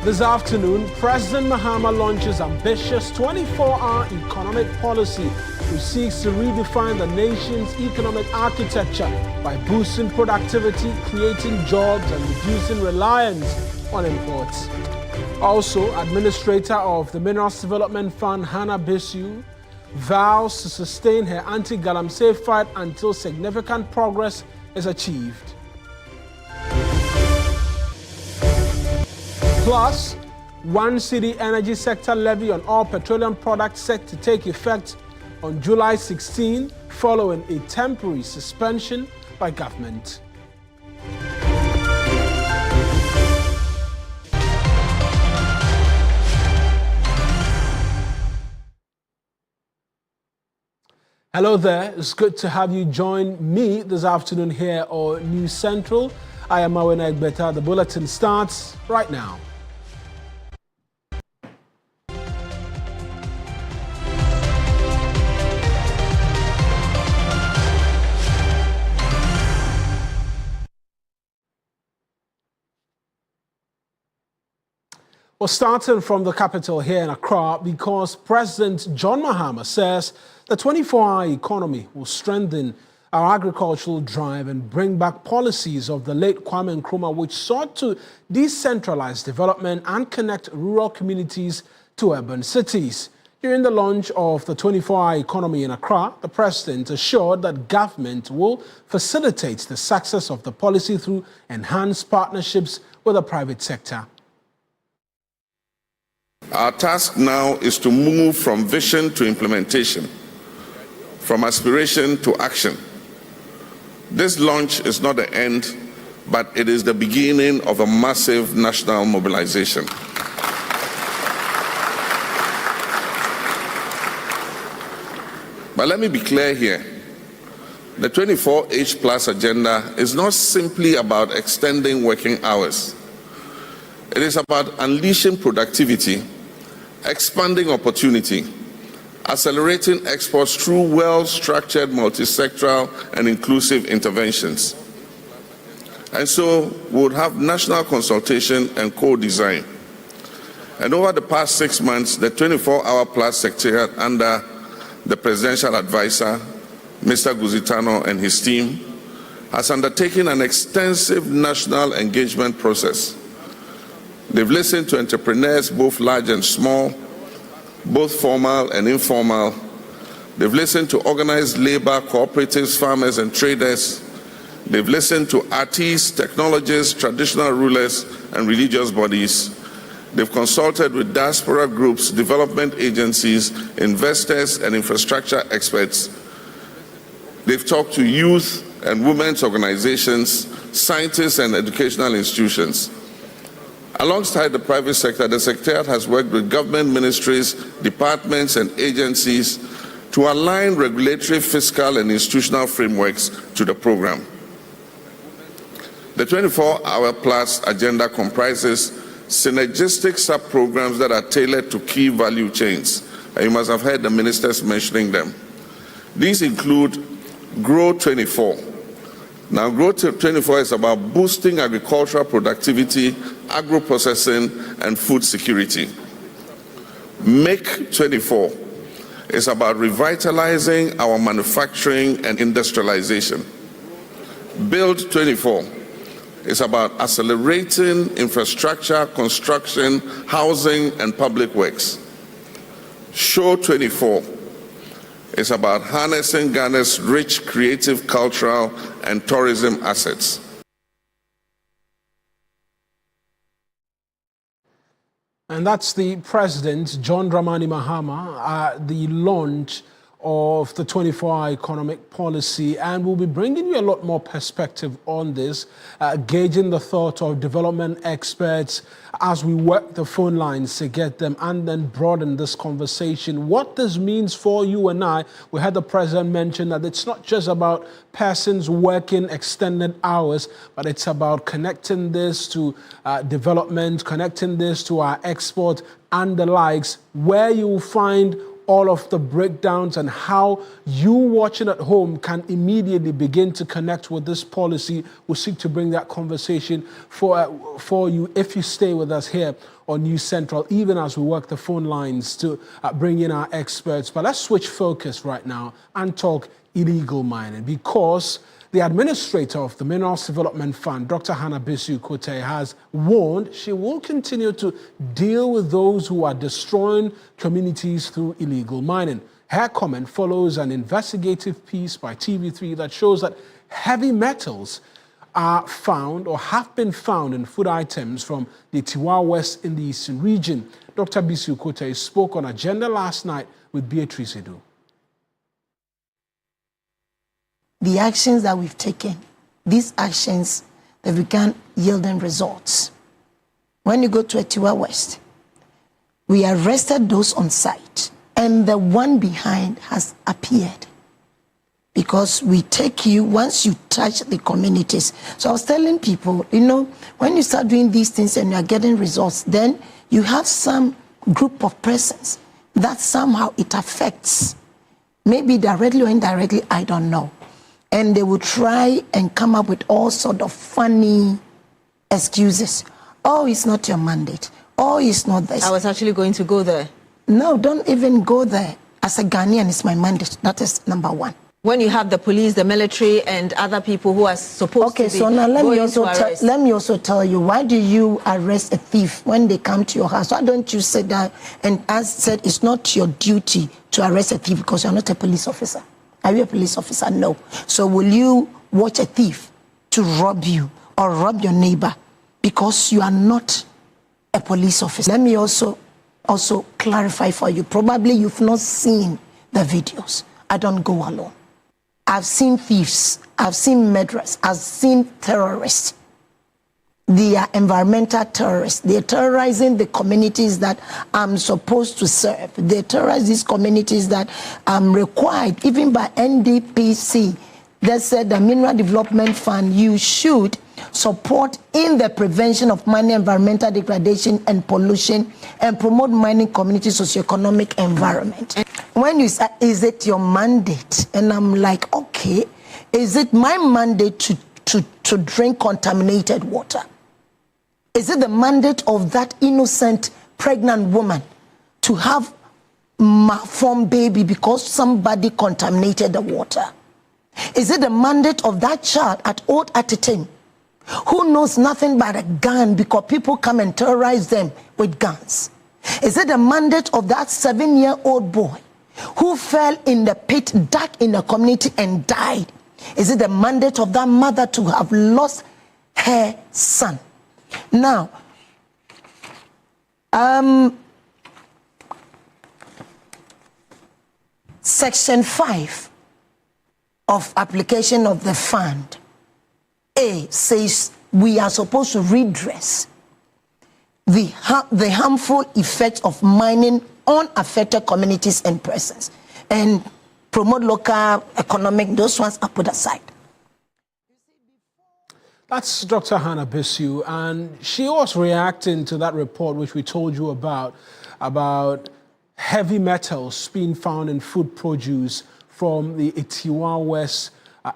This afternoon, President Mahama launches ambitious 24-hour economic policy which seeks to redefine the nation's economic architecture by boosting productivity, creating jobs, and reducing reliance on imports. Also, Administrator of the Minerals Development Fund, Hannah Bisu, vows to sustain her anti-galamsey fight until significant progress is achieved. Plus, one city energy sector levy on all petroleum products set to take effect on July 16 following a temporary suspension by government. Hello there, it's good to have you join me this afternoon here on News Central. I am Awena Egbeta. The bulletin starts right now. Well, starting from the capital here in Accra, because President John Mahama says the 24-hour economy will strengthen our agricultural drive and bring back policies of the late Kwame Nkrumah, which sought to decentralize development and connect rural communities to urban cities. During the launch of the 24-hour economy in Accra, the president assured that government will facilitate the success of the policy through enhanced partnerships with the private sector. Our task now is to move from vision to implementation, from aspiration to action. This launch is not the end, but it is the beginning of a massive national mobilization. But let me be clear here. The 24H Plus agenda is not simply about extending working hours. It is about unleashing productivity, expanding opportunity, accelerating exports through well-structured, multi-sectoral and inclusive interventions. And so we would have national consultation and co-design. And over the past 6 months, the 24-hour plus secretariat under the presidential advisor, Mr. Guzitano, and his team has undertaken an extensive national engagement process. They've listened to entrepreneurs, both large and small, both formal and informal. They've listened to organized labor, cooperatives, farmers, and traders. They've listened to artists, technologists, traditional rulers, and religious bodies. They've consulted with diaspora groups, development agencies, investors, and infrastructure experts. They've talked to youth and women's organizations, scientists, and educational institutions. Alongside the private sector, the Secretariat has worked with government ministries, departments, and agencies to align regulatory, fiscal, and institutional frameworks to the program. The 24-hour plus agenda comprises synergistic sub-programs that are tailored to key value chains. And you must have heard the ministers mentioning them. These include Grow 24. Now, Grow 24 is about boosting agricultural productivity, agro-processing, and food security. Make 24 is about revitalizing our manufacturing and industrialization. Build 24 is about accelerating infrastructure, construction, housing, and public works. Show 24 is about harnessing Ghana's rich creative, cultural, and tourism assets. And that's the President, John Dramani Mahama, at the launch of the 24-hour economic policy. And we'll be bringing you a lot more perspective on this, gauging the thought of development experts as we work the phone lines to get them and then broaden this conversation. What this means for you and I, we had the President mention that it's not just about persons working extended hours, but it's about connecting this to development, connecting this to our export and the likes, where you will find all of the breakdowns and how you watching at home can immediately begin to connect with this policy. We'll seek to bring that conversation for you if you stay with us here on News Central, even as we work the phone lines to bring in our experts. But let's switch focus right now and talk illegal mining, because the administrator of the Minerals Development Fund, Dr. Hannah Bissue-Kote, has warned she will continue to deal with those who are destroying communities through illegal mining. Her comment follows an investigative piece by TV3 that shows that heavy metals are found or have been found in food items from the Tiwa West in the Eastern region. Dr. Bissue-Kote spoke on Agenda last night with Beatrice Edu. The actions that we've taken, these actions, they began yielding results. When you go to Tiwa West, we arrested those on site, and the one behind has appeared. Because we take you once you touch the communities. So I was telling people, you know, when you start doing these things and you're getting results, then you have some group of persons that somehow it affects. Maybe directly or indirectly, I don't know. And they will try and come up with all sort of funny excuses. Oh, it's not your mandate. Oh, it's not this. I was actually going to go there. No, don't even go there. As a Ghanaian, it's my mandate. That is number one. When you have the police, the military, and other people who are supposed to be so now let me also tell you, why do you arrest a thief when they come to your house? Why don't you sit down and, as said, it's not your duty to arrest a thief because you're not a police officer? Are you a police officer? No. So will you watch a thief to rob you or rob your neighbor because you are not a police officer? Let me also clarify for you. Probably you've not seen the videos. I don't go alone. I've seen thieves. I've seen murderers. I've seen terrorists. They are environmental terrorists. They're terrorizing the communities that I'm supposed to serve. They terrorize these communities that I'm required, even by NDPC. They said the Mineral Development Fund, you should support in the prevention of mining, environmental degradation and pollution, and promote mining community socioeconomic environment. When you say, is it your mandate? And I'm like, okay, is it my mandate to drink contaminated water? Is it the mandate of that innocent pregnant woman to have malformed baby because somebody contaminated the water? Is it the mandate of that child at Old Atitim who knows nothing but a gun because people come and terrorize them with guns? Is it the mandate of that 7-year-old boy who fell in the pit, dark in the community and died? Is it the mandate of that mother to have lost her son? Now, Section 5 of application of the fund, A, says we are supposed to redress the harmful effects of mining on affected communities and persons and promote local economic, those ones are put aside. That's Dr. Hannah Bissue, and she was reacting to that report which we told you about heavy metals being found in food produce from the Tiwa West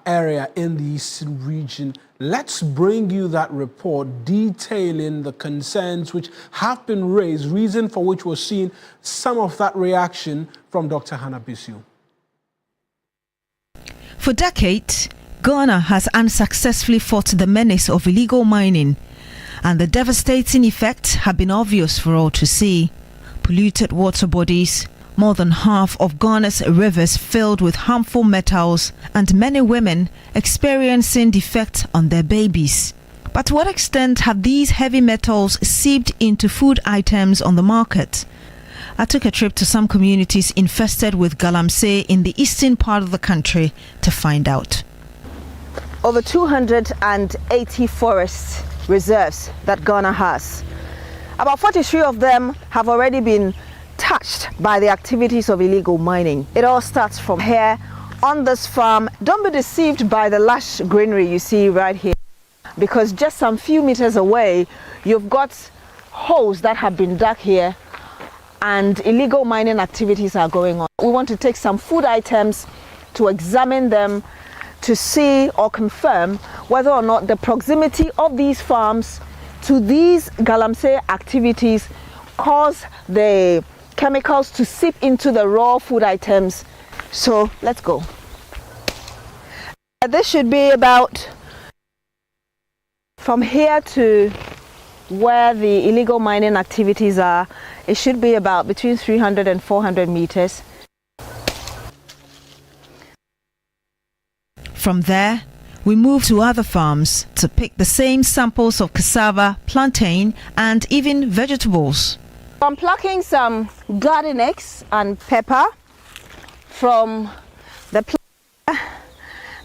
area in the Eastern region. Let's bring you that report detailing the concerns which have been raised, reason for which we're seeing some of that reaction from Dr. Hannah Bissue. For decades, Ghana has unsuccessfully fought the menace of illegal mining, and the devastating effects have been obvious for all to see. Polluted water bodies, more than half of Ghana's rivers filled with harmful metals, and many women experiencing defects on their babies. But to what extent have these heavy metals seeped into food items on the market? I took a trip to some communities infested with galamsey in the eastern part of the country to find out. Over 280 forest reserves that Ghana has. About 43 of them have already been touched by the activities of illegal mining. It all starts from here on this farm. Don't be deceived by the lush greenery you see right here, because just some few meters away, you've got holes that have been dug here and illegal mining activities are going on. We want to take some food items to examine them to see or confirm whether or not the proximity of these farms to these galamsey activities cause the chemicals to seep into the raw food items. So let's go. This should be about from here to where the illegal mining activities are. It should be about between 300 and 400 meters. From there, we move to other farms to pick the same samples of cassava, plantain, and even vegetables. I'm plucking some garden eggs and pepper from the plant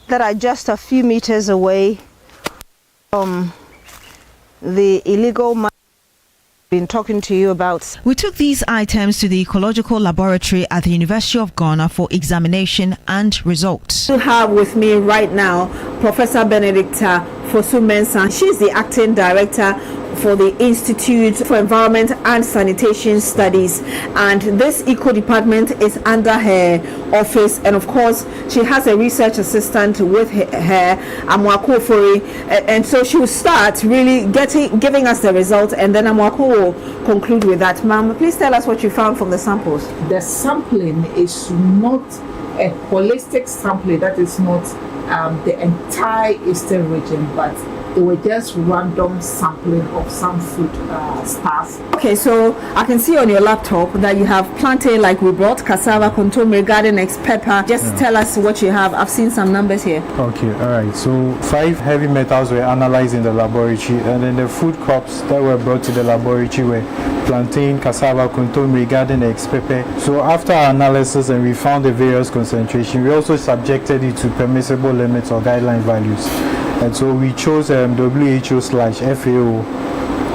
that are just a few meters away from the illegal mine I've been talking to you about. We took these items to the ecological laboratory at the University of Ghana for examination and results. I have with me right now Professor Benedicta Fosu-Mensah. She's the acting director for the Institute for Environment and Sanitation Studies, and this eco department is under her office, and of course she has a research assistant with her, Amwako Ofori, and so she will start really giving us the results, and then Amwako will conclude with that. Ma'am, please tell us what you found from the samples. The sampling is not a holistic sampling, that is not the entire eastern region, but it was just random sampling of some food stuff. Okay, so I can see on your laptop that you have plantain like we brought, cassava, contomere, garden eggs, pepper. Just tell us what you have. I've seen some numbers here. Okay, all right. So 5 heavy metals were analyzed in the laboratory, and then the food crops that were brought to the laboratory were plantain, cassava, contomere, garden eggs, pepper. So after our analysis and we found the various concentration, we also subjected it to permissible limits or guideline values. And so we chose WHO/FAO,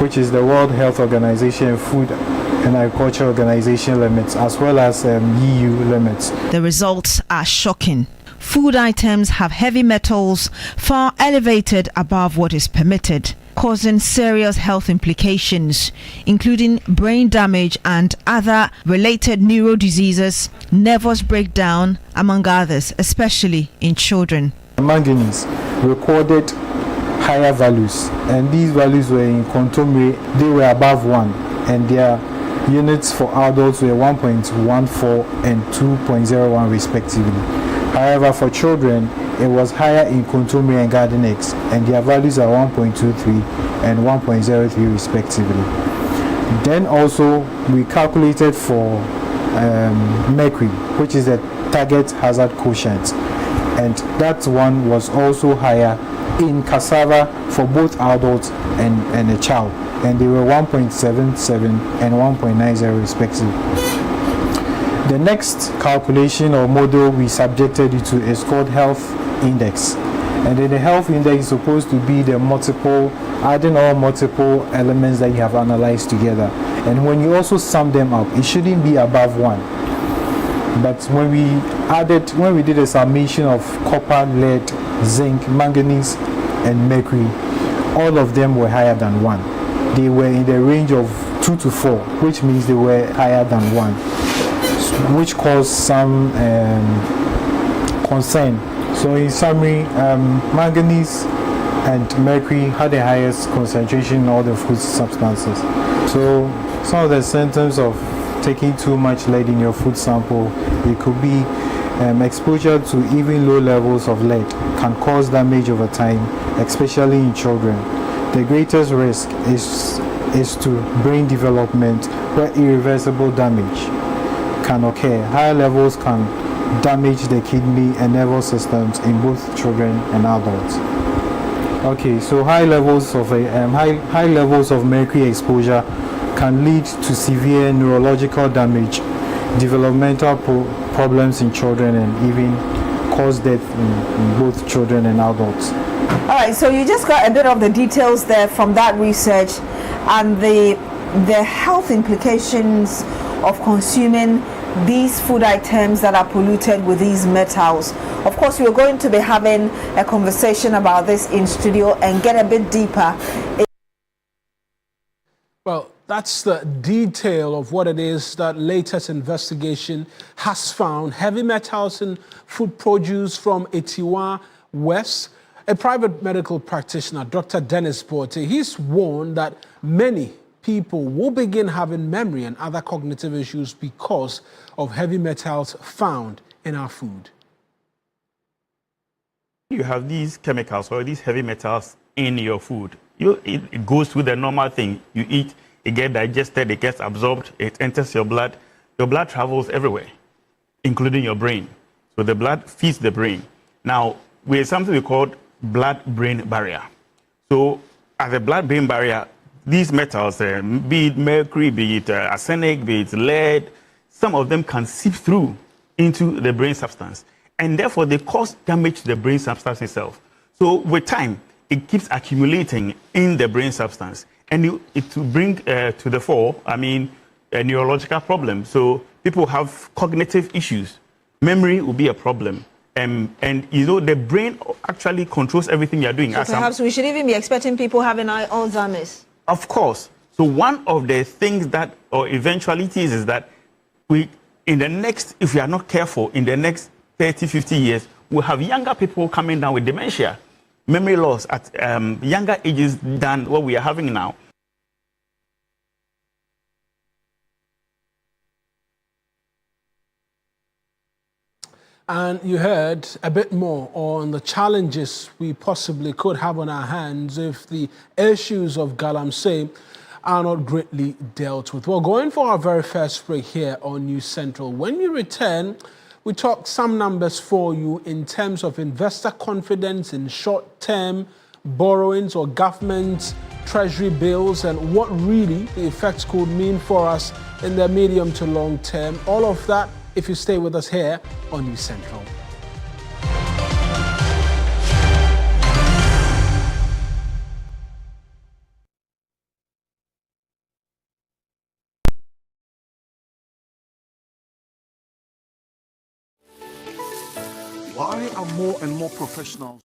which is the World Health Organization Food and Agriculture Organization limits, as well as EU limits. The results are shocking. Food items have heavy metals far elevated above what is permitted, causing serious health implications, including brain damage and other related neuro diseases, nervous breakdown, among others, especially in children. Manganese recorded higher values, and these values were in contomere, they were above 1, and their units for adults were 1.14 and 2.01 respectively. However, for children, it was higher in contomere and garden eggs, and their values are 1.23 and 1.03 respectively. Then also we calculated for mercury, which is the target hazard quotient, and that one was also higher in cassava for both adults and a child, and they were 1.77 and 1.90 respectively. The next calculation or model we subjected it to is called health index, and then the health index is supposed to be the adding all multiple elements that you have analyzed together, and when you also sum them up, it shouldn't be above 1. But when we did a summation of copper, lead, zinc, manganese, and mercury, all of them were higher than 1. They were in the range of 2 to 4, which means they were higher than 1, which caused some concern. So in summary, manganese and mercury had the highest concentration in all the food substances. So some of the symptoms of taking too much lead in your food sample, it could be exposure to even low levels of lead can cause damage over time, especially in children. The greatest risk is to brain development, where irreversible damage can occur. Higher levels can damage the kidney and nervous systems in both children and adults. Okay, so high levels of mercury exposure can lead to severe neurological damage, developmental problems in children, and even cause death in both children and adults. All right, so you just got a bit of the details there from that research and the health implications of consuming these food items that are polluted with these metals. Of course, we're going to be having a conversation about this in studio and get a bit deeper. Well, That's the detail of what it is that latest investigation has found. Heavy metals in food produce from Etiwa West. A private medical practitioner, Dr. Dennis Borte, he's warned that many people will begin having memory and other cognitive issues because of heavy metals found in our food. You have these chemicals or these heavy metals in your food. It goes through the normal thing. You eat, it gets digested, it gets absorbed, it enters your blood. Your blood travels everywhere, including your brain. So the blood feeds the brain. Now, we have something we call blood-brain barrier. So at the blood-brain barrier, these metals, be it mercury, be it arsenic, be it lead, some of them can seep through into the brain substance. And therefore, they cause damage to the brain substance itself. So with time, it keeps accumulating in the brain substance. And it will bring to the fore, a neurological problem. So people have cognitive issues. Memory will be a problem. And the brain actually controls everything you're doing. So perhaps we should even be expecting people having Alzheimer's. Of course. So one of the things that, or eventualities, is that if we are not careful, in the next 30, 50 years, we'll have younger people coming down with dementia, memory loss at younger ages than what we are having now. And you heard a bit more on the challenges we possibly could have on our hands if the issues of galamsey are not greatly dealt with. Well, going for our very first break here on News Central. When we return, we talk some numbers for you in terms of investor confidence in short-term borrowings or government treasury bills and what really the effects could mean for us in the medium to long term. All of that if you stay with us here on News Central. Why are more and more professionals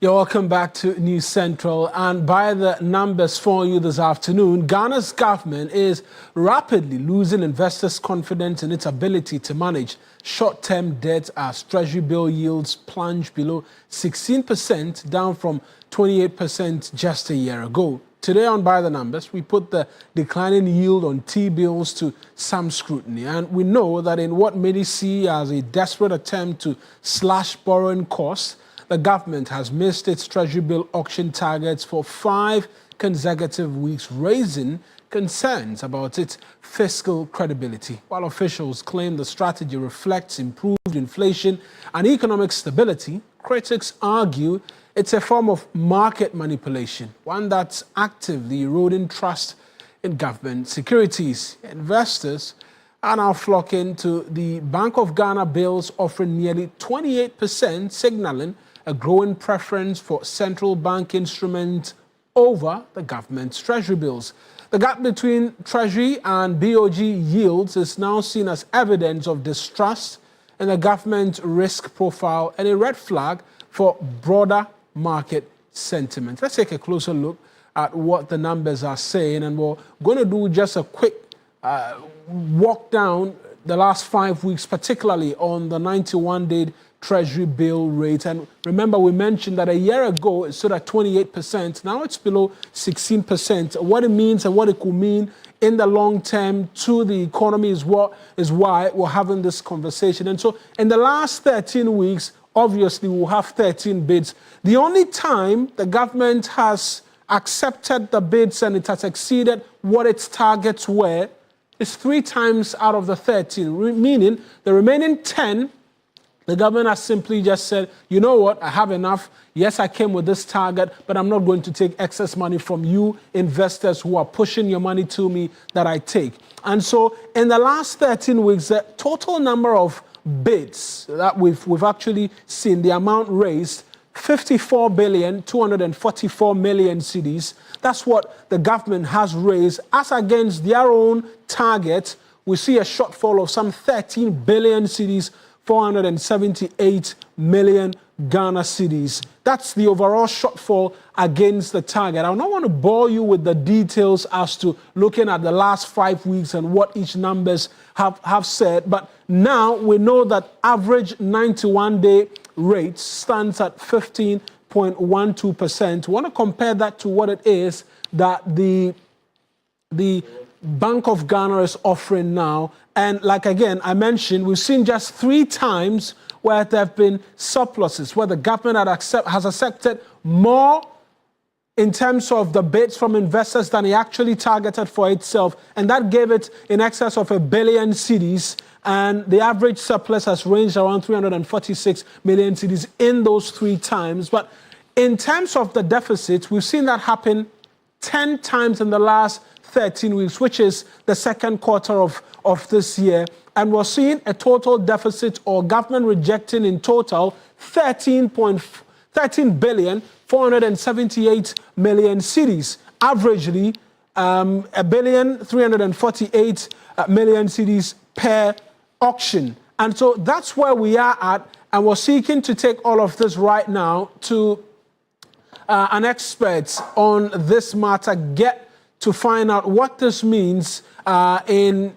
You're welcome back to News Central. And by the numbers for you this afternoon, Ghana's government is rapidly losing investors' confidence in its ability to manage short-term debt as Treasury bill yields plunge below 16%, down from 28% just a year ago. Today on By the Numbers, we put the declining yield on T-bills to some scrutiny. And we know that in what many see as a desperate attempt to slash borrowing costs, the government has missed its Treasury bill auction targets for 5 consecutive weeks, raising concerns about its fiscal credibility. While officials claim the strategy reflects improved inflation and economic stability, critics argue it's a form of market manipulation, one that's actively eroding trust in government securities. Investors are now flocking to the Bank of Ghana bills, offering nearly 28%, signaling a growing preference for central bank instruments over the government's Treasury bills. The gap between Treasury and BOG yields is now seen as evidence of distrust in the government risk profile and a red flag for broader market sentiment. Let's take a closer look at what the numbers are saying, and we're going to do just a quick walk down the last 5 weeks, particularly on the 91-day Treasury bill rate. And remember, we mentioned that a year ago it stood at 28%. Now it's below 16%. What it means and what it could mean in the long term to the economy is why we're having this conversation. And so in the last 13 weeks, obviously we'll have 13 bids. The only time the government has accepted the bids and it has exceeded what its targets were is 3 times out of the 13, meaning the remaining 10, the government has simply just said, you know what, I have enough. Yes, I came with this target, but I'm not going to take excess money from you investors who are pushing your money to me that I take. And so in the last 13 weeks, the total number of bids that we've actually seen, the amount raised, 54,244 million cedis. That's what the government has raised. As against their own target, we see a shortfall of some 13 billion cedis, 478 million Ghana cedis. That's the overall shortfall against the target. I don't want to bore you with the details as to looking at the last 5 weeks and what each numbers have said, but now we know that average 91-day rate stands at 15.12%. We want to compare that to what it is that the Bank of Ghana is offering now. And like again, I mentioned, we've seen just 3 times where there have been surpluses, where the government has accepted more in terms of the bids from investors than it actually targeted for itself. And that gave it in excess of 1 billion cedis. And the average surplus has ranged around 346 million cedis in those 3 times. But in terms of the deficit, we've seen that happen 10 times in the last 13 weeks, which is the second quarter of this year. And we're seeing a total deficit or government rejecting in total 13,478 million cedis. Averagely, 1,348 million cedis per auction. And so that's where we are at. And we're seeking to take all of this right now to an expert on this matter, get to find out what this means in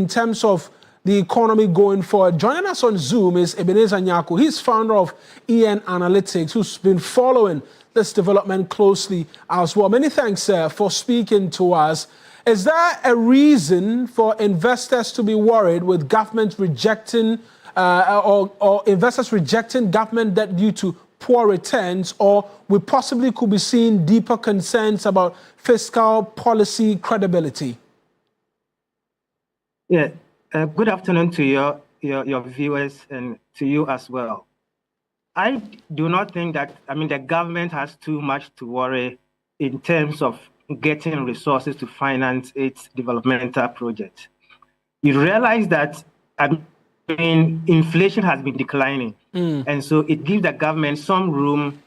terms of the economy going forward. Joining us on Zoom is Ebenezer Nyako. He's founder of EN Analytics, who's been following this development closely as well. Many thanks for speaking to us. Is there a reason for investors to be worried with government rejecting or investors rejecting government debt due to poor returns, or we possibly could be seeing deeper concerns about fiscal policy credibility? Yeah. Good afternoon to your viewers and to you as well. I do not think that, the government has too much to worry in terms of getting resources to finance its developmental projects. You realize that, inflation has been declining. And so it gives the government some room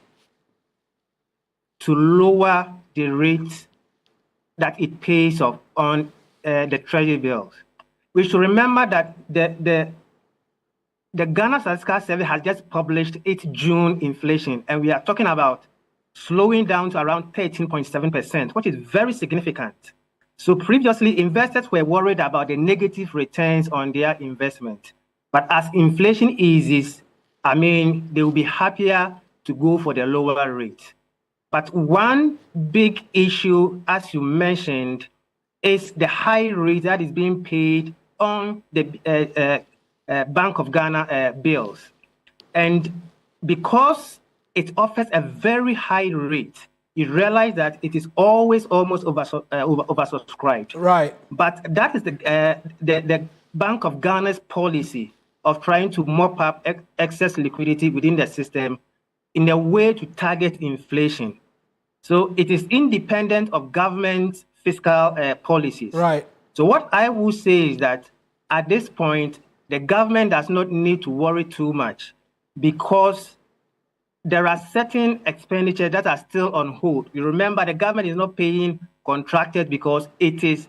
to lower the rate that it pays on the Treasury bills. We should remember that the the Ghana Statistical Survey has just published its June inflation, and we are talking about slowing down to around 13.7%, which is very significant. So previously, investors were worried about the negative returns on their investment. But as inflation eases, I mean, they will be happier to go for the lower rate. But one big issue, as you mentioned, is the high rate that is being paid on the Bank of Ghana bills. And because it offers a very high rate, you realize that it is always almost oversubscribed. Right. But that is the Bank of Ghana's policy of trying to mop up excess liquidity within the system in a way to target inflation. So it is independent of government fiscal policies. Right. So what I will say is that at this point, the government does not need to worry too much because there are certain expenditures that are still on hold. You remember the government is not paying contractors because it is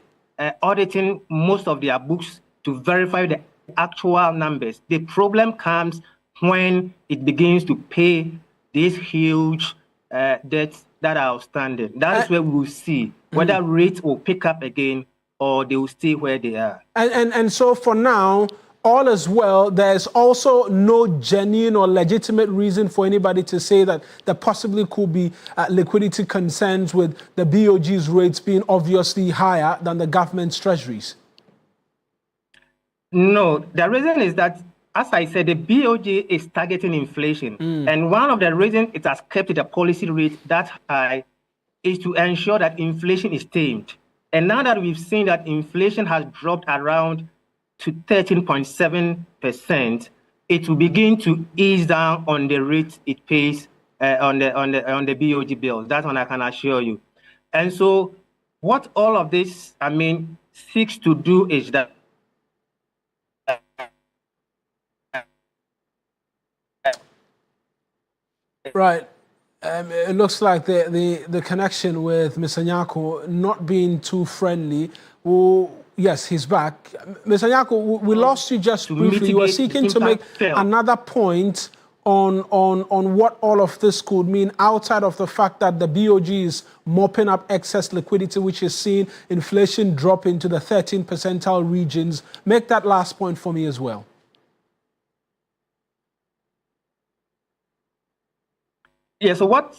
auditing most of their books to verify the actual numbers. The problem comes when it begins to pay these huge debts that are outstanding. That is where we will see whether rates will pick up again or they will stay where they are. And so for now, all is well. There's also no genuine or legitimate reason for anybody to say that there possibly could be liquidity concerns with the BOG's rates being obviously higher than the government's treasuries. No, the reason is that, as I said, the BOG is targeting inflation. And one of the reasons it has kept the policy rate that high is to ensure that inflation is tamed. And now that we've seen that inflation has dropped around to 13.7%, it will begin to ease down on the rate it pays on the BOG bills. That one I can assure you. And so what all of this, I mean, seeks to do is that right. It looks like the connection with Mr. Nyako not being too friendly. Well, yes, he's back. Mr. Nyako, we lost you just briefly. You were seeking to make another point on what all of this could mean outside of the fact that the BOG is mopping up excess liquidity, which is seeing inflation drop into the 13 percentile regions. Make that last point for me as well. Yeah, so what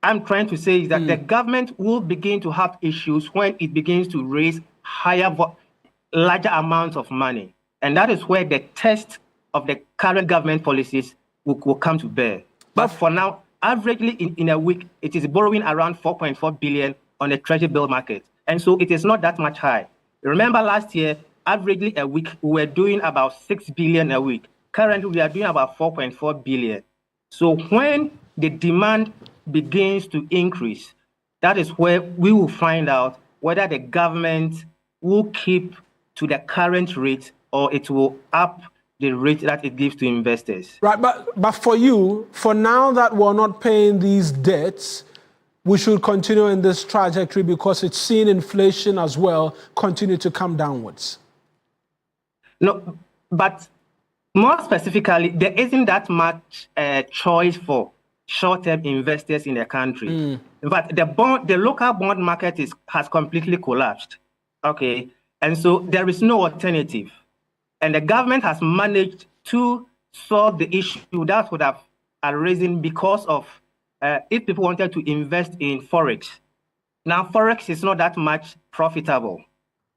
I'm trying to say is that the government will begin to have issues when it begins to raise larger amounts of money. And that is where the test of the current government policies will come to bear. But for now, averagely in a week, it is borrowing around 4.4 billion on the Treasury bill market. And so it is not that much high. Remember last year, averagely a week, we were doing about 6 billion a week. Currently, we are doing about 4.4 billion. So when the demand begins to increase, that is where we will find out whether the government will keep to the current rate or it will up the rate that it gives to investors. Right, but for you, for now that we're not paying these debts, we should continue in this trajectory because it's seen inflation as well continue to come downwards. No, but more specifically, there isn't that much choice for short-term investors in the country. But the local bond market has completely collapsed. Okay, and so there is no alternative. And the government has managed to solve the issue that would have arisen because of if people wanted to invest in Forex. Now, Forex is not that much profitable.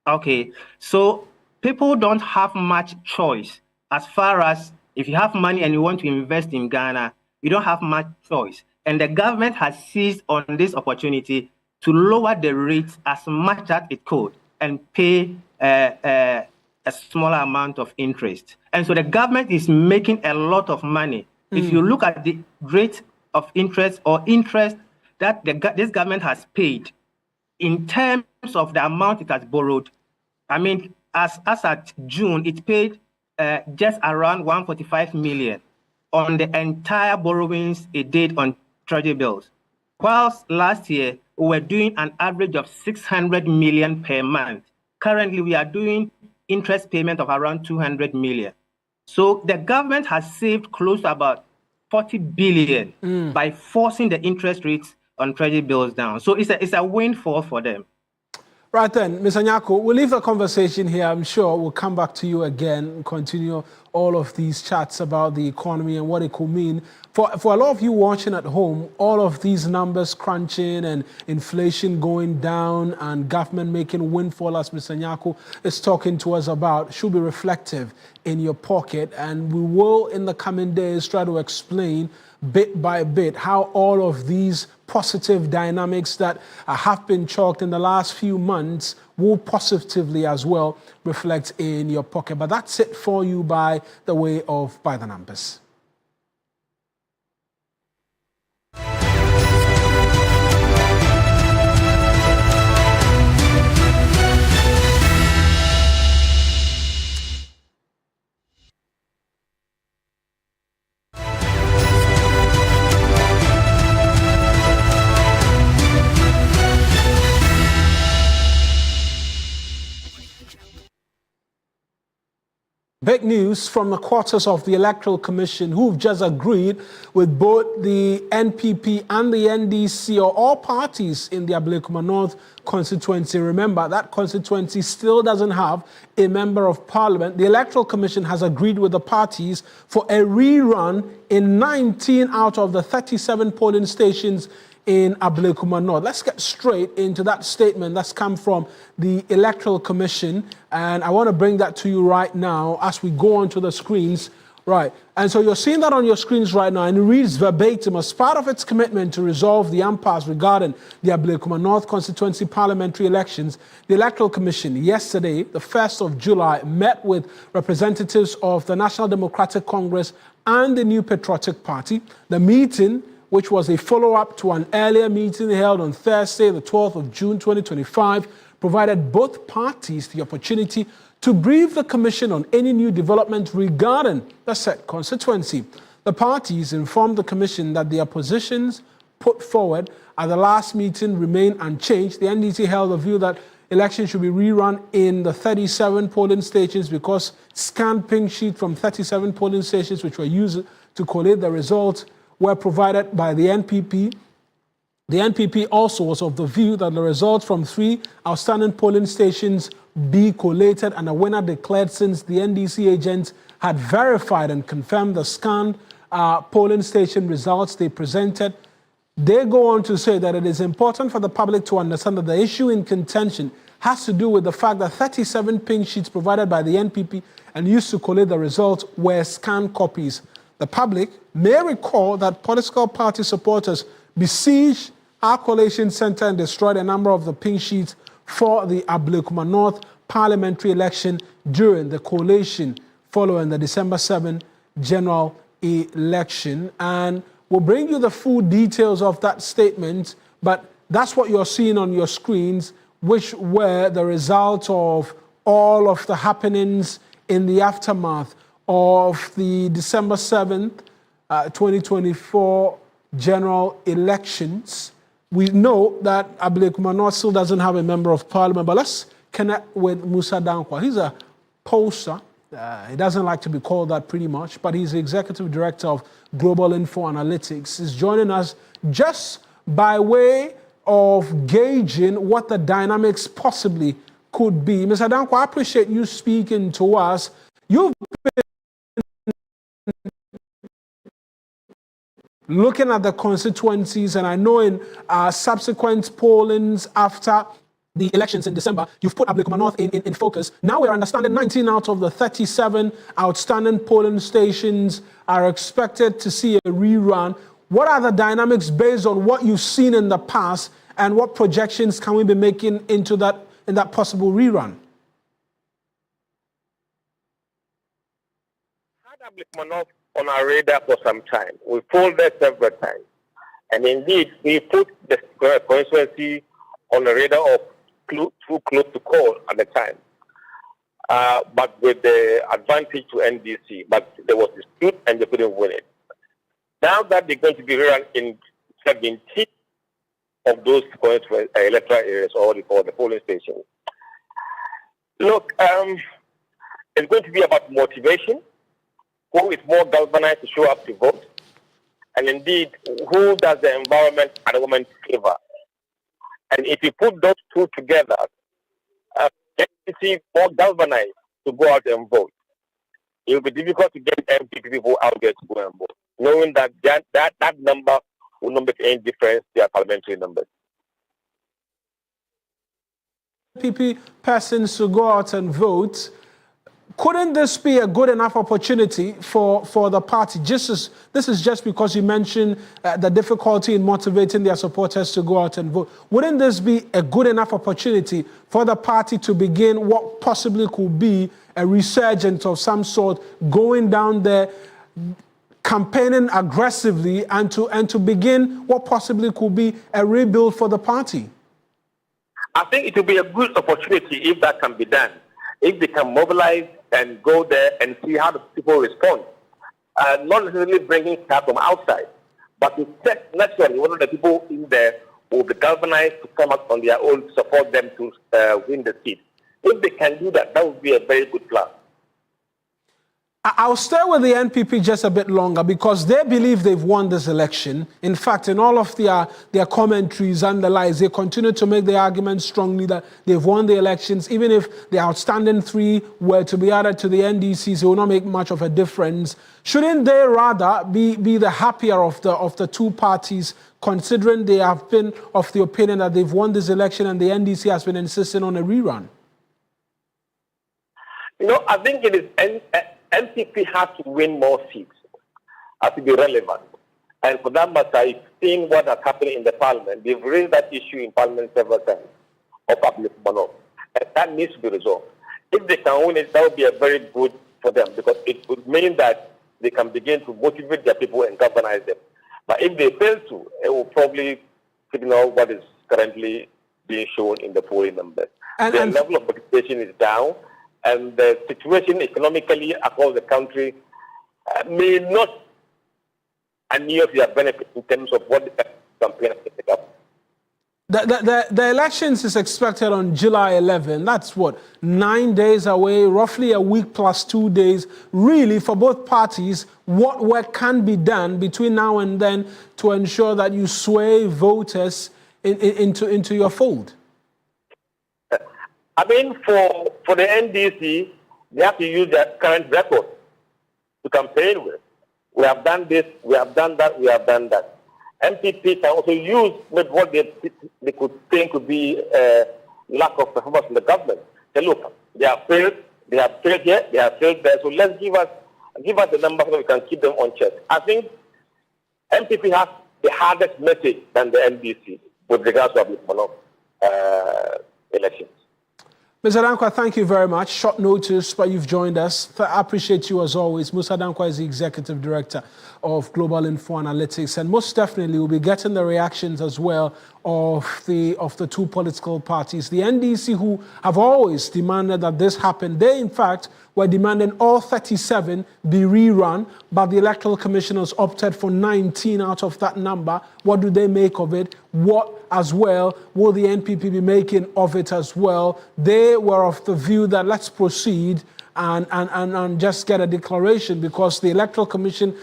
Okay, so people don't have much choice as far as if you have money and you want to invest in Ghana, you don't have much choice. And the government has seized on this opportunity to lower the rates as much as it could and pay a smaller amount of interest. And so the government is making a lot of money. If you look at the rate of interest or interest that this government has paid in terms of the amount it has borrowed, I mean, as at June, it paid just around 145 million on the entire borrowings it did on Treasury bills. Whilst last year, we were doing an average of 600 million per month. Currently, we are doing interest payment of around 200 million. So the government has saved close to about 40 billion by forcing the interest rates on Treasury bills down. So it's a windfall for them. Right then, Mr. Nyako, we'll leave the conversation here. I'm sure we'll come back to you again and continue all of these chats about the economy and what it could mean. For a lot of you watching at home, all of these numbers crunching and inflation going down and government making windfall, as Mr. Nyako is talking to us about, should be reflective in your pocket. And we will, in the coming days, try to explain bit by bit how all of these positive dynamics that have been chalked in the last few months will positively as well reflect in your pocket. But that's it for you by the way of By the Numbers. Big news from the quarters of the Electoral Commission, who've just agreed with both the NPP and the NDC, or all parties in the Ablekuma North constituency. Remember, that constituency still doesn't have a member of parliament. The Electoral Commission has agreed with the parties for a rerun in 19 out of the 37 polling stations in Ablekuma North. Let's get straight into that statement that's come from the Electoral Commission, and I want to bring that to you right now as we go onto the screens. Right, and so you're seeing that on your screens right now, and it reads verbatim: as part of its commitment to resolve the impasse regarding the Ablekuma North constituency parliamentary elections, the Electoral Commission yesterday, the 1st of July, met with representatives of the National Democratic Congress and the New Patriotic Party. The meeting, which was a follow-up to an earlier meeting held on Thursday, the 12th of June 2025, provided both parties the opportunity to brief the Commission on any new development regarding the said constituency. The parties informed the Commission that their positions put forward at the last meeting remain unchanged. The NDC held the view that elections should be rerun in the 37 polling stations because scanned pink sheets from 37 polling stations, which were used to collate the results, were provided by the NPP. The NPP also was of the view that the results from 3 outstanding polling stations be collated and a winner declared, since the NDC agents had verified and confirmed the scanned polling station results they presented. They go on to say that it is important for the public to understand that the issue in contention has to do with the fact that 37 pink sheets provided by the NPP and used to collate the results were scanned copies. The public may recall that political party supporters besieged our collation center and destroyed a number of the pink sheets for the Ablekuma North parliamentary election during the collation following the December 7 general election. And we'll bring you the full details of that statement, but that's what you're seeing on your screens, which were the result of all of the happenings in the aftermath of the December 7th, 2024 general elections. We know that Ablekuma North still doesn't have a member of parliament, but let's connect with Musa Dankwa. He's a pollster. He doesn't like to be called that pretty much, but he's the executive director of Global Info Analytics. He's joining us just by way of gauging what the dynamics possibly could be. Mr. Dankwa, I appreciate you speaking to us. You've been looking at the constituencies, and I know in subsequent pollings after the elections in December, you've put Ablekuma North in focus. Now we're understanding 19 out of the 37 outstanding polling stations are expected to see a rerun. What are the dynamics based on what you've seen in the past, and what projections can we be making into that possible rerun? Ablekuma North on our radar for some time. We polled there several times, and indeed we put the constituency on the radar of too close to call at the time, but with the advantage to NDC. But there was a dispute and they couldn't win it. Now that they're going to be run in 17 of those electoral areas, or what they call the polling stations. Look, it's going to be about motivation. who is more galvanized to show up to vote, and indeed, who does the environment and the government favor. And if you put those two together, you see more galvanized to go out and vote. It will be difficult to get MPP people out there to go and vote, knowing that that number will not make any difference to their parliamentary numbers. MPP persons to go out and vote. Couldn't this be a good enough opportunity for the party? This is just because you mentioned the difficulty in motivating their supporters to go out and vote. Wouldn't this be a good enough opportunity for the party to begin what possibly could be a resurgence of some sort, going down there, campaigning aggressively, and to begin what possibly could be a rebuild for the party? I think it will be a good opportunity if that can be done. If they can mobilize and go there and see how the people respond. Not necessarily bringing staff from outside, but to check naturally whether the people in there will be galvanized to come up on their own to support them to win the seat. If they can do that, that would be a very good plan. I'll stay with the NPP just a bit longer because they believe they've won this election. In fact, in all of their commentaries and the lies, they continue to make the argument strongly that they've won the elections. Even if the outstanding 3 were to be added to the NDCs, it will not make much of a difference. Shouldn't they rather be the happier of the two parties, considering they have been of the opinion that they've won this election and the NDC has been insisting on a rerun? I think it is MPP has to win more seats, has to be relevant. And for that matter, seeing what has happened in the parliament, they've raised that issue in parliament several times of Ablekuma North. And that needs to be resolved. If they can win it, that would be a very good for them because it would mean that they can begin to motivate their people and galvanize them. But if they fail to, it will probably signal what is currently being shown in the polling numbers. The level of motivation is down. And the situation economically across the country may not adhere to their benefit in terms of what the campaign has taken up. The elections is expected on July 11. That's 9 days away, roughly a week plus 2 days. Really, for both parties, what work can be done between now and then to ensure that you sway voters into your fold? I mean, for the NDC, they have to use their current record to campaign with. We have done this, we have done that, we have done that. MPP can also use what they could think could be lack of performance in the government. Say, look, they have failed here, they have failed there, so let's give us the numbers so we can keep them on check. I think MPP has the hardest message than the NDC with regards to Ablekuma North elections. Mr. Dankwa, thank you very much. Short notice, but you've joined us. I appreciate you as always. Musa Dankwa is the Executive Director of Global Info Analytics, and most definitely we'll be getting the reactions as well of the two political parties. The NDC, who have always demanded that this happen, they in fact were demanding all 37 be rerun, but the Electoral Commission has opted for 19 out of that number. What do they make of it? What as well will the NPP be making of it as well? They were of the view that let's proceed and just get a declaration, because the Electoral Commission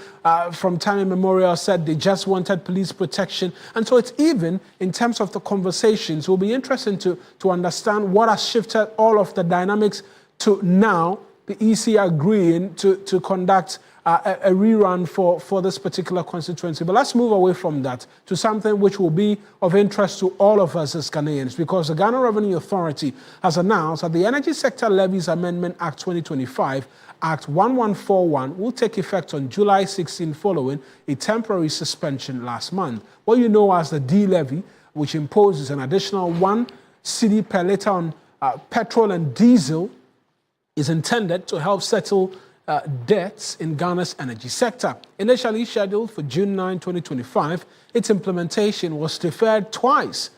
from time immemorial said they just wanted police protection. And so it's even in terms of the conversations, it will be interesting to understand what has shifted all of the dynamics to now the EC agreeing to conduct a rerun for this particular constituency. But let's move away from that to something which will be of interest to all of us as Ghanaians, because the Ghana Revenue Authority has announced that the Energy Sector Levies Amendment Act 2025, Act 1141, will take effect on July 16 following a temporary suspension last month. What you know as the D-Levy, which imposes an additional 1 cedi per litre on petrol and diesel, is intended to help settle debts in Ghana's energy sector. Initially scheduled for June 9, 2025, its implementation was deferred twice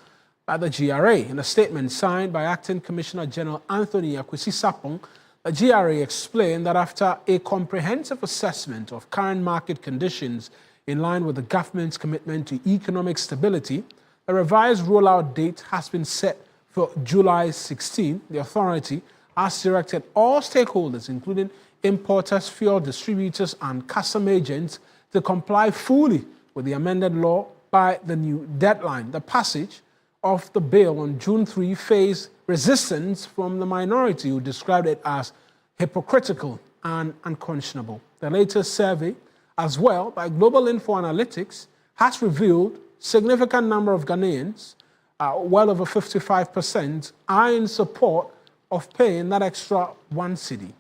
by the GRA. In a statement signed by Acting Commissioner General Anthony Akwesi Sapong, the GRA explained that after a comprehensive assessment of current market conditions in line with the government's commitment to economic stability, a revised rollout date has been set for July 16. The authority has directed all stakeholders, including importers, fuel distributors, and custom agents to comply fully with the amended law by the new deadline. The passage of the bill on June 3 faced resistance from the minority, who described it as hypocritical and unconscionable. The latest survey, as well by Global Info Analytics, has revealed significant number of Ghanaians, well over 55%, are in support of paying that extra 1 cedi.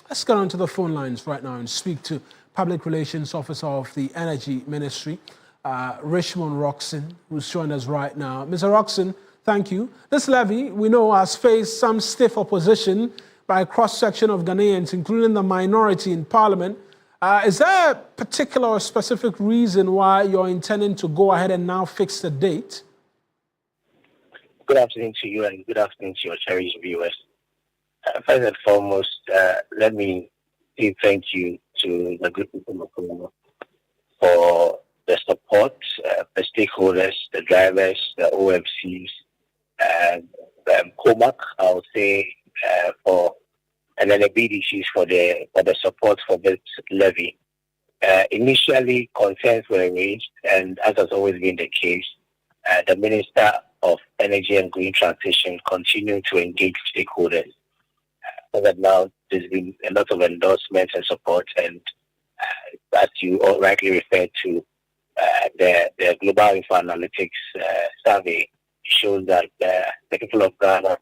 Let's get onto the phone lines right now and speak to Public Relations Officer of the Energy Ministry, Richmond Roxon, who's joined us right now. Mr. Roxon, thank you. This levy, we know, has faced some stiff opposition by a cross-section of Ghanaians, including the minority in Parliament. Is there a particular or specific reason why you're intending to go ahead and now fix the date? Good afternoon to you and good afternoon to your cherished viewers. First and foremost, let me say thank you to the good people of Kotokuom for the support, the stakeholders, the drivers, the OMCs, and COMAC, I would say, and then the BDCs for the support for this levy. Initially, concerns were raised, and as has always been the case, the Minister of Energy and Green Transition continued to engage stakeholders. So that now there's been a lot of endorsements and support, and as you all rightly referred to, the Global Info Analytics survey shows that the people of Ghana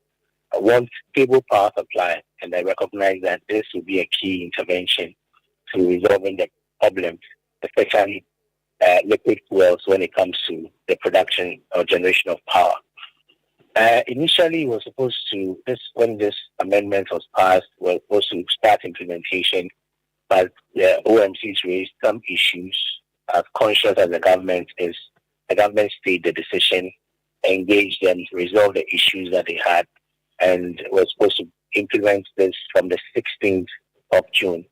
want stable power supply, and they recognize that this will be a key intervention to resolving the problems, especially liquid fuels when it comes to the production or generation of power. Initially, we were supposed to, when this amendment was passed, we were supposed to start implementation, but the OMCs raised some issues. As conscious as the government is, the government stayed the decision, engaged and resolved the issues that they had, and we're supposed to implement this from the 16th of June.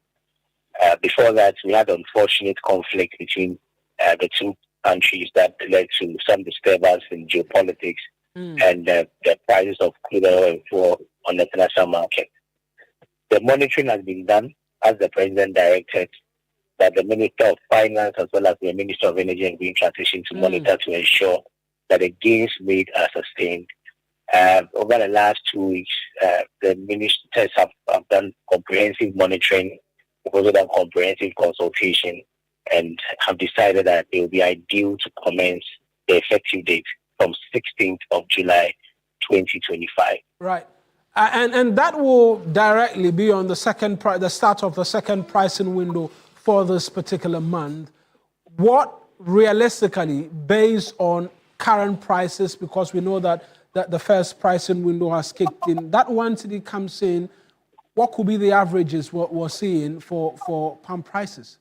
Before that, we had unfortunate conflict between the two countries that led to some disturbance in geopolitics and the prices of crude oil and fuel on the international market. The monitoring has been done as the President directed, that the Minister of Finance as well as the Minister of Energy and Green Transition to monitor to ensure that the gains made are sustained. Over the last 2 weeks, the ministers have done comprehensive monitoring, also done comprehensive consultation, and have decided that it will be ideal to commence the effective date from 16th of July 2025. Right. And that will directly be on the start of the second pricing window for this particular month. What realistically, based on current prices, because we know that the first pricing window has kicked in, that 1 cedi comes in, what could be the averages we're seeing for palm prices?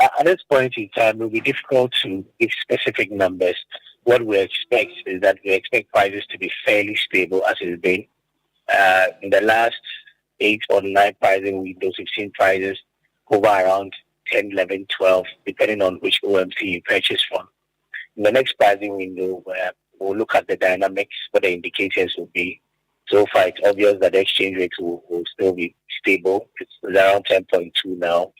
At this point in time, it will be difficult to give specific numbers. What we expect is that we expect prices to be fairly stable as it's been. In the last 8 or 9 pricing windows, we've seen prices hover around 10, 11, 12, depending on which OMC you purchase from. In the next pricing window, we'll look at the dynamics, what the indicators will be. So far, it's obvious that the exchange rate will still be stable. It's around 10.2 now.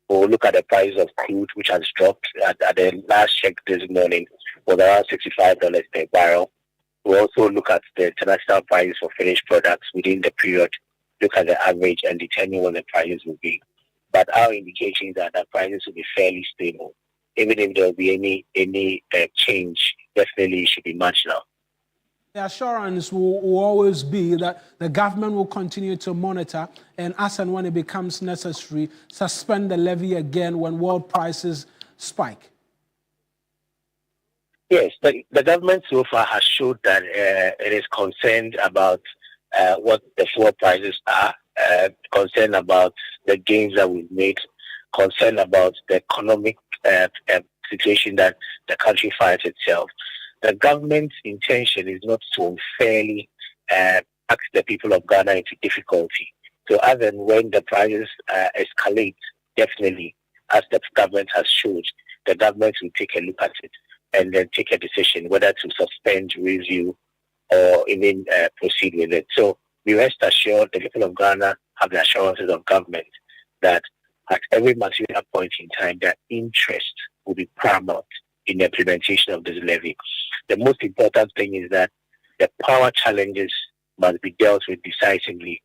We'll look at the price of crude, which has dropped at the last check this morning, was around $65 per barrel. We'll also look at the international prices for finished products within the period, look at the average and determine what the prices will be. But our indications are that prices will be fairly stable. Even if there will be any change, definitely it should be marginal. The assurance will always be that the government will continue to monitor, and as and when it becomes necessary, suspend the levy again when world prices spike. Yes, the government so far has showed that it is concerned about what the fuel prices are, concerned about the gains that we've made, concerned about the economic situation that the country finds itself. The government's intention is not to unfairly ask the people of Ghana into difficulty. So as and when the prices escalate, definitely, as the government has showed, the government will take a look at it and then take a decision whether to suspend, review, or even proceed with it. So be rest assured, the people of Ghana have the assurances of government that at every material point in time, their interest will be paramount in the implementation of this levy. The most important thing is that the power challenges must be dealt with decisively.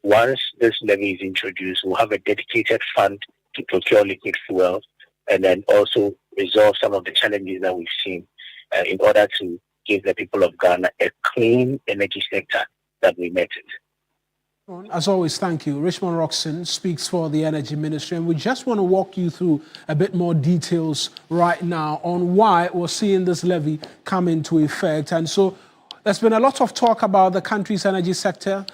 Once this levy is introduced, we'll have a dedicated fund to procure liquid fuel and then also resolve some of the challenges that we've seen in order to give the people of Ghana a clean energy sector that we met it. As always, thank you. Richmond Roxon speaks for the Energy Ministry, and we just want to walk you through a bit more details right now on why we're seeing this levy come into effect. And so there's been a lot of talk about the country's energy sector,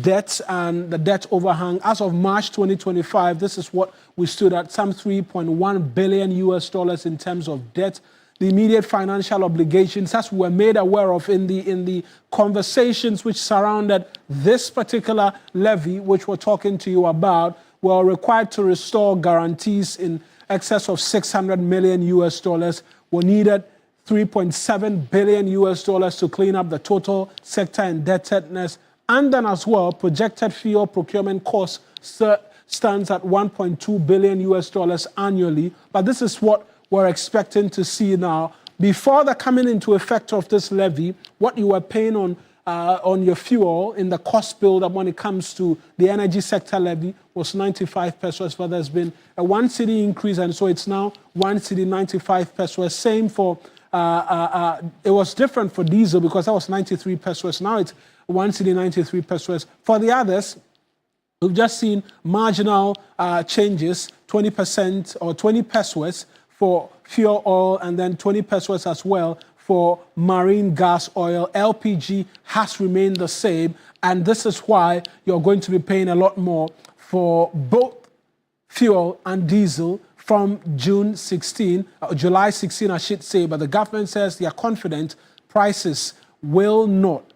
debt and the debt overhang. As of March 2025, this is what we stood at, some $3.1 billion in terms of debt. The immediate financial obligations, as we were made aware of in the conversations which surrounded this particular levy, which we're talking to you about, were required to restore guarantees in excess of $600 million. We needed $3.7 billion to clean up the total sector indebtedness. And then as well, projected fuel procurement costs stands at $1.2 billion annually. But this is what we're expecting to see now. Before the coming into effect of this levy, what you were paying on your fuel in the cost bill that when it comes to the energy sector levy was 95 pesos, but there's been a 1 cedi increase, and so it's now 1 cedi 95 pesos. Same for, it was different for diesel because that was 93 pesos. Now it's 1 cedi 93 pesos. For the others, we've just seen marginal changes, 20% or 20 pesos for fuel oil, and then 20 pesos as well for marine gas oil. LPG has remained the same, and this is why you're going to be paying a lot more for both fuel and diesel from July 16, I should say. But the government says they are confident prices will not,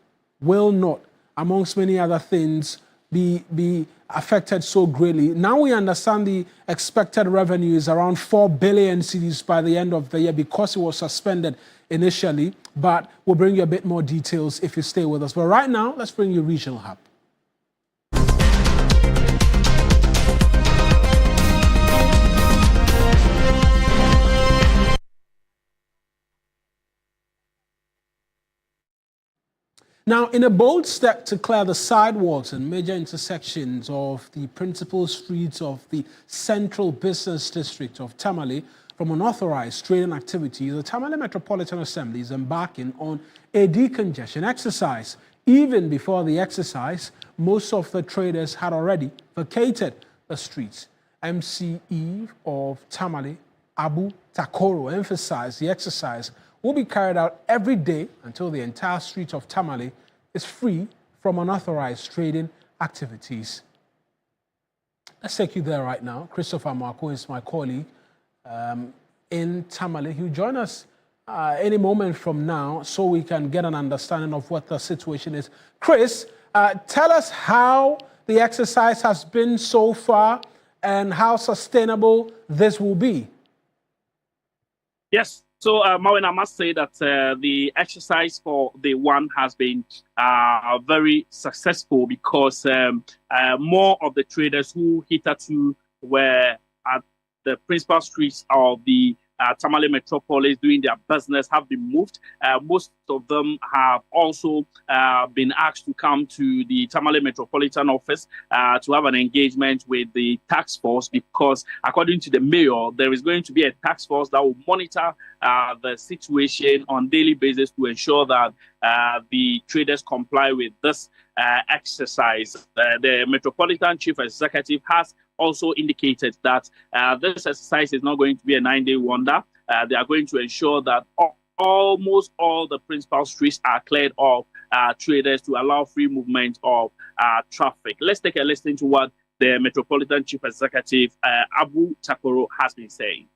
amongst many other things, be affected so greatly. Now we understand the expected revenue is around 4 billion cedis by the end of the year because it was suspended initially, but we'll bring you a bit more details if you stay with us. But right now, let's bring you Regional Hub. Now, in a bold step to clear the sidewalks and major intersections of the principal streets of the central business district of Tamale from unauthorized trading activities, the Tamale Metropolitan Assembly is embarking on a decongestion exercise. Even before the exercise, most of the traders had already vacated the streets. MCE of Tamale, Abu Takoro, emphasized the exercise will be carried out every day until the entire street of Tamale is free from unauthorized trading activities. Let's take you there right now. Christopher Marco is my colleague in Tamale. He'll join us any moment from now so we can get an understanding of what the situation is. Chris, tell us how the exercise has been so far and how sustainable this will be. Yes. So, Marwin, I must say that the exercise for day one has been very successful because more of the traders who hitherto were at the principal streets of the Tamale metropolis doing their business have been moved. Most of them have also been asked to come to the Tamale Metropolitan Office to have an engagement with the task force because, according to the mayor, there is going to be a task force that will monitor the situation on a daily basis to ensure that the traders comply with this exercise. The Metropolitan Chief Executive has also indicated that this exercise is not going to be a 9-day wonder. They are going to ensure that almost all the principal streets are cleared of traders to allow free movement of traffic. Let's take a listen to what the Metropolitan Chief Executive, Abu Takoro, has been saying.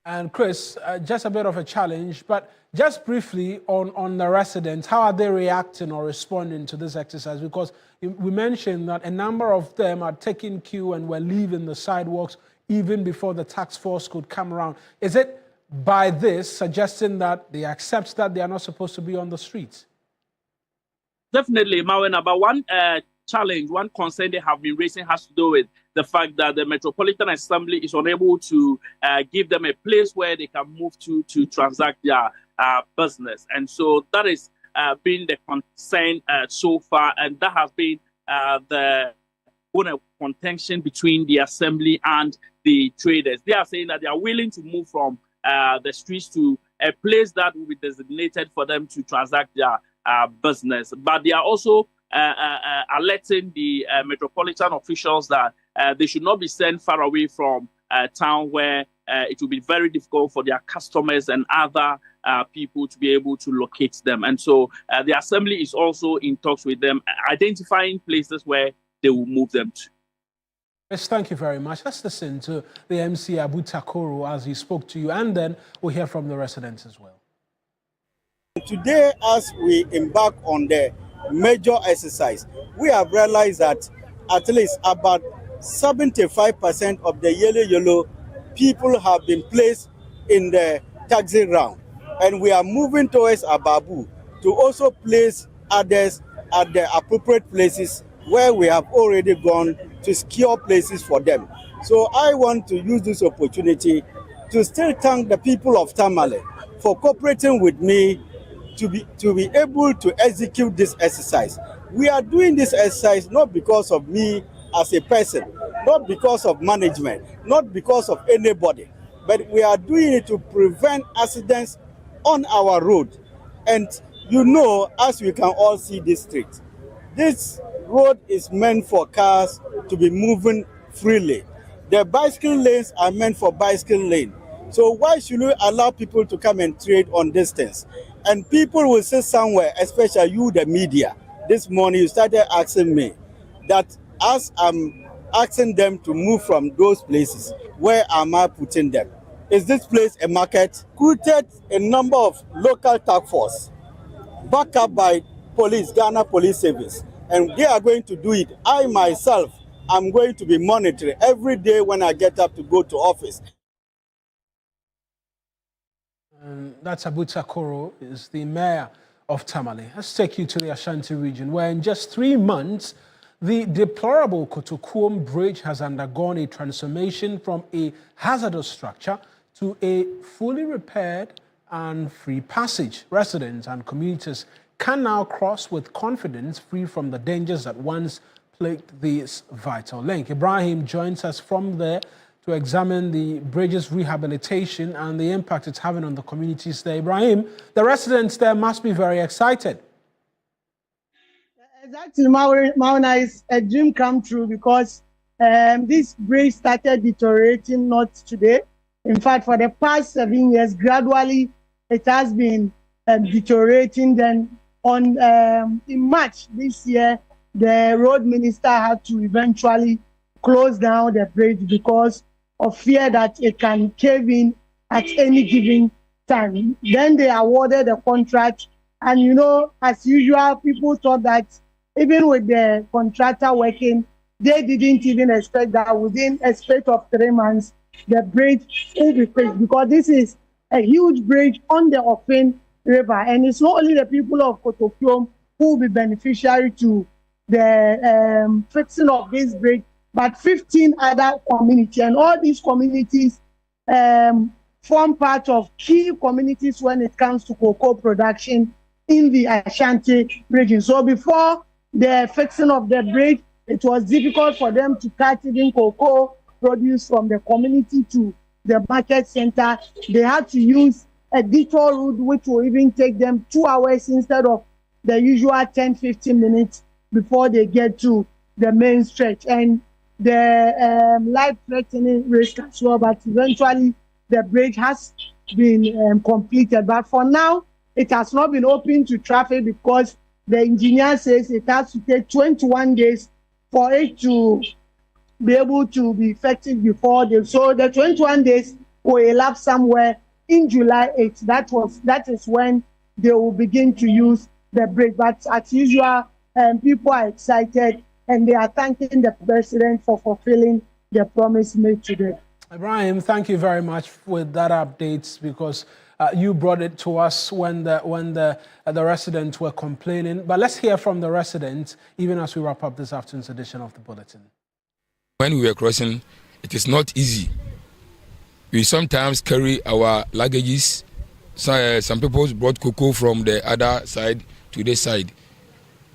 And Chris, just a bit of a challenge, but just briefly on the residents, how are they reacting or responding to this exercise? Because we mentioned that a number of them are taking queue and were leaving the sidewalks even before the task force could come around. Is it by this suggesting that they accept that they are not supposed to be on the streets? Definitely, Mawena, but one challenge, one concern they have been raising has to do with the fact that the Metropolitan Assembly is unable to give them a place where they can move to transact their business. And so that is been the concern so far, and that has been the contention between the Assembly and the traders. They are saying that they are willing to move from the streets to a place that will be designated for them to transact their business. But they are also alerting the metropolitan officials that they should not be sent far away from town where it will be very difficult for their customers and other people to be able to locate them. And so the Assembly is also in talks with them, identifying places where they will move them to. Yes, thank you very much. Let's listen to the MC Abutakoro as he spoke to you, and then we'll hear from the residents as well. Today, as we embark on the major exercise, we have realized that at least about 75% of the yellow people have been placed in the taxi round. And we are moving towards Ababu to also place others at the appropriate places where we have already gone to secure places for them. So I want to use this opportunity to still thank the people of Tamale for cooperating with me to be able to execute this exercise. We are doing this exercise not because of me as a person, not because of management, not because of anybody, but we are doing it to prevent accidents on our road. And you know, as we can all see this street, this road is meant for cars to be moving freely. The bicycle lanes are meant for bicycle lane. So why should we allow people to come and trade on distance? And people will sit somewhere, especially you, the media. This morning you started asking me that as I'm asking them to move from those places, where am I putting them? Is this place a market? Recruited a number of local task force, backed up by police, Ghana Police Service, and they are going to do it. I myself am going to be monitoring every day when I get up to go to office. That's Abutakoro, is the mayor of Tamale. Let's take you to the Ashanti region, where in just 3 months, the deplorable Kotokuom bridge has undergone a transformation from a hazardous structure to a fully repaired and free passage. Residents and commuters can now cross with confidence, free from the dangers that once plagued this vital link. Ibrahim joins us from there to examine the bridge's rehabilitation and the impact it's having on the communities there. Ibrahim, the residents there must be very excited. Exactly, Mauna, is a dream come true because this bridge started deteriorating not today. In fact, for the past 7 years, gradually it has been deteriorating. Then in March this year, the road minister had to eventually close down the bridge because of fear that it can cave in at any given time. Then they awarded the contract, and you know, as usual, people thought that even with the contractor working, they didn't even expect that within a space of 3 months, the bridge will be fixed, because this is a huge bridge on the Ofin River, and it's not only the people of Kotokuom who will be beneficiary to the fixing of this bridge, but 15 other communities, and all these communities form part of key communities when it comes to cocoa production in the Ashanti region. So before the fixing of the bridge, it was difficult for them to cut even cocoa produce from the community to the market center. They had to use a detour route, which will even take them 2 hours instead of the usual 10-15 minutes before they get to the main stretch. And the life-threatening risk as well, but eventually the bridge has been completed. But for now, it has not been open to traffic because the engineer says it has to take 21 days for it to be able to be effective before the. So the 21 days will elapse somewhere in July 8th. That is when they will begin to use the bridge. But as usual, people are excited and they are thanking the president for fulfilling the promise made today. Ibrahim, thank you very much with that update, because you brought it to us when the residents were complaining. But let's hear from the residents even as we wrap up this afternoon's edition of the Bulletin. When we were crossing, it is not easy. We sometimes carry our luggages. Some people brought cocoa from the other side to this side.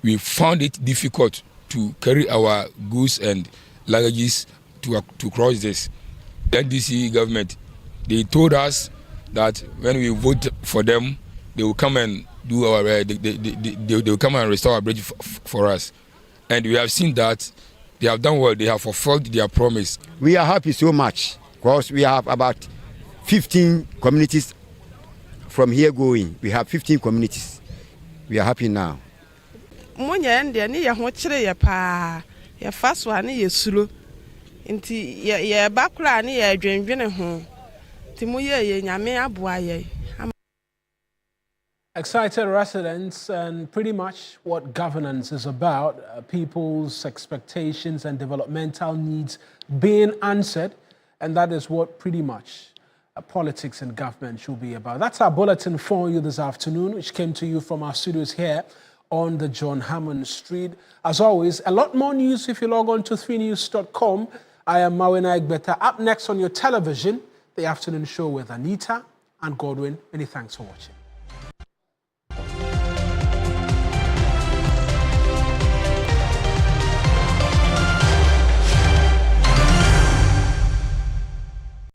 We found it difficult to carry our goods and luggages to cross this. The NDC government, they told us that when we vote for them, they will come and do our they will come and restore our bridge for us. And we have seen that they have done well. They have fulfilled their promise. We are happy so much because we have about 15 communities from here going. We have 15 communities. We are happy now. Excited residents, and pretty much what governance is about, people's expectations and developmental needs being answered, and that is what pretty much politics and government should be about. That's our bulletin for you this afternoon, which came to you from our studios here on the John Hammond Street. As always, a lot more news if you log on to 3news.com. I am Mawena Egbeta. Up next on your television, the afternoon show with Anita and Godwin. Many thanks for watching.